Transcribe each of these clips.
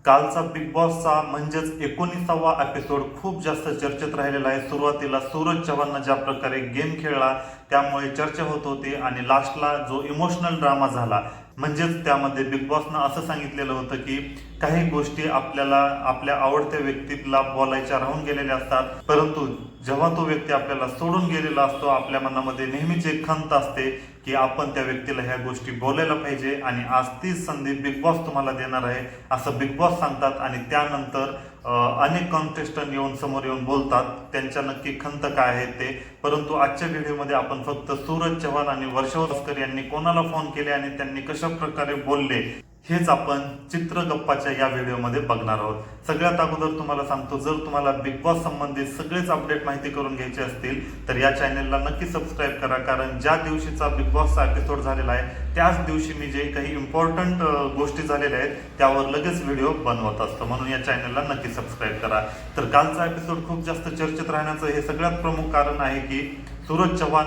कालचा बिग बॉसचा म्हणजेच 19वा एपिसोड खूप जास्त चर्चेत राहिलेला आहे। सुरुवातीला सूरज चव्हाणनं ज्या प्रकारे गेम खेळला त्यामुळे चर्चा होत होती आणि लास्टला जो इमोशनल ड्रामा झाला म्हणजेच त्यामध्ये बिग बॉसनं असं सांगितलेलं होतं की काही गोष्टी आपल्याला आपल्या आवडत्या व्यक्तीला बोलायच्या राहून गेलेल्या असतात, परंतु जेव्हा तो व्यक्ती आपल्याला सोडून गेलेला असतो आपल्या मनामध्ये नेहमीच एक खंत असते की आपण त्या व्यक्तीला ह्या गोष्टी बोलायला पाहिजे आणि आज तीच संधी बिग बॉस तुम्हाला देणार आहे असं बिग बॉस सांगतात। आणि त्यानंतर अनेक कॉन्टेस्टंट येऊन समोर येऊन बोलतात त्यांच्या नक्की खंत काय आहे ते। परंतु आजच्या व्हिडिओमध्ये आपण फक्त सूरज चव्हाण आणि वर्षा भास्कर यांनी कोणाला फोन केले आणि त्यांनी कशा प्रकारे बोलले हेच आपण चित्रगप्पाच्या या व्हिडिओमध्ये बघणार आहोत। सगळ्यात अगोदर तुम्हाला सांगतो, जर तुम्हाला बिग बॉस संबंधित सगळेच अपडेट माहिती करून घ्यायचे असतील तर या चॅनलला नक्की सबस्क्राईब करा, कारण ज्या दिवशीचा बिग बॉसचा एपिसोड झालेला आहे त्याच दिवशी मी जे काही इम्पॉर्टंट गोष्टी झालेल्या आहेत त्यावर लगेच व्हिडिओ बनवत असतो, म्हणून या चॅनलला नक्की सबस्क्राईब करा। तर कालचा एपिसोड खूप जास्त चर्चेत राहण्याचं हे सगळ्यात प्रमुख कारण आहे की सूरज चव्हाण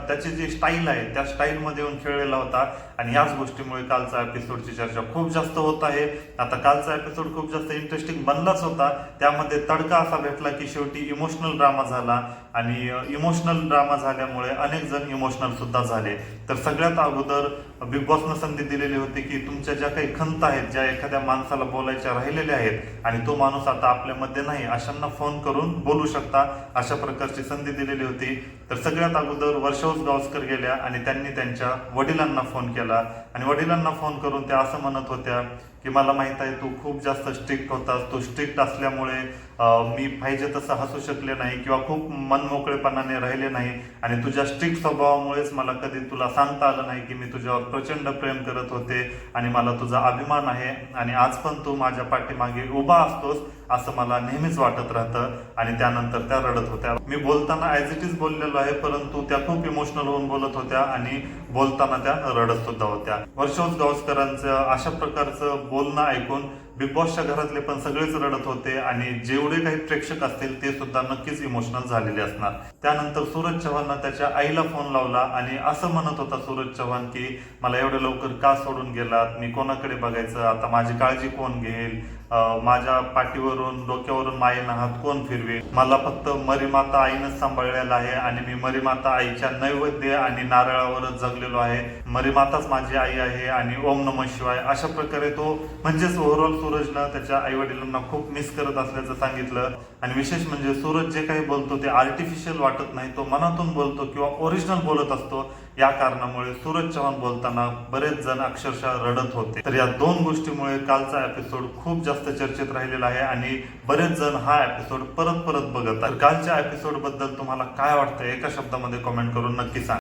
त्याची जी स्टाईल आहे त्या स्टाईलमध्ये येऊन खेळलेला होता आणि याच गोष्टीमुळे कालचा एपिसोडची चर्चा खूप जास्त होत आहे। आता कालचा एपिसोड खूप जास्त इंटरेस्टिंग बनलाच होता, त्यामध्ये तडका असा भेटला की शेवटी इमोशनल ड्रामा झाला आणि इमोशनल ड्रामा झाल्यामुळे अनेक जण इमोशनल सुद्धा झाले। तर सगळ्यात अगोदर बिग बॉसनं संधी दिलेली होती की तुमच्या ज्या काही खंत आहेत, ज्या एखाद्या माणसाला बोलायच्या राहिलेल्या आहेत आणि तो माणूस आता आपल्यामध्ये नाही, अशांना फोन करून बोलू शकता, अशा प्रकारची संधी दिलेली होती। तर सगळ्यात अगोदर वर्षा भास्कर गेल्या आणि त्यांनी त्यांच्या वडिलांना फोन केला आणि वडिलांना फोन करून त्या असं म्हणत होत्या की मला माहित आहे तू खूप जास्त स्ट्रिक्ट होतास, तू स्ट्रिक्ट असल्यामुळे मी पाहिजे तसं हसू शकले नाही किंवा खूप मनमोकळेपणाने राहिले नाही आणि तुझ्या स्ट्रिक्ट स्वभावामुळेच मला कधी तुला सांगता आलं नाही की मी तुझ्यावर प्रचंड प्रेम करत होते आणि मला तुझा अभिमान आहे आणि आज पण तू माझ्या पाठीमागे उभा असतोस असं मला नेहमीच वाटत राहतं। आणि त्यानंतर त्या रडत होत्या। मी बोलताना ॲज इट इज बोललेलो आहे, परंतु त्या खूप इमोशनल होऊन बोलत होत्या आणि बोलताना त्या रडत सुद्धा होत्या। वर्षा गावस्करांचं अशा प्रकारचं बोलणं ऐकून बिग बॉसच्या घरातले पण सगळेच रडत होते आणि जेवढे काही प्रेक्षक असतील ते सुद्धा नक्कीच इमोशनल झालेले असणार। त्यानंतर सूरज चव्हाणनं त्याच्या आईला फोन लावला आणि असं म्हणत होता सूरज चव्हाण की मला एवढं लवकर का सोडून गेलात, मी कोणाकडे बघायचं, आता माझी काळजी कोण घेईल, माझ्या पाठीवरून डोक्यावरून मायेनं हात कोण फिरवेल, मला फक्त मरीमाता आईनंच सांभाळलेला आहे आणि मी मरीमाता आईच्या नैवेद्य आणि नारळावरच जगलेलो आहे, मरीमाताच माझी आई आहे आणि ओम नमः शिवाय, अशा प्रकारे तो म्हणजेच ओव्हरऑल सूरजनं त्याच्या आई वडिलांना खूप मिस करत असल्याचं सांगितलं। आणि विशेष म्हणजे सूरज जे काही बोलतो ते आर्टिफिशियल वाटत नाही, तो मनातून बोलतो किंवा ओरिजिनल बोलत असतो। या कारणामुळे सूरज चव्हाण बोलताना बरेच जण अक्षरशः रडत होते। तर या दोन गोष्टीमुळे कालचा एपिसोड खूप जास्त चर्चेत राहिलेला आहे आणि बरेच जण हा एपिसोड परत परत बघत आहेत। कालच्या एपिसोड बद्दल तुम्हाला काय वाटतं एका शब्दामध्ये कमेंट करून नक्की सांगा।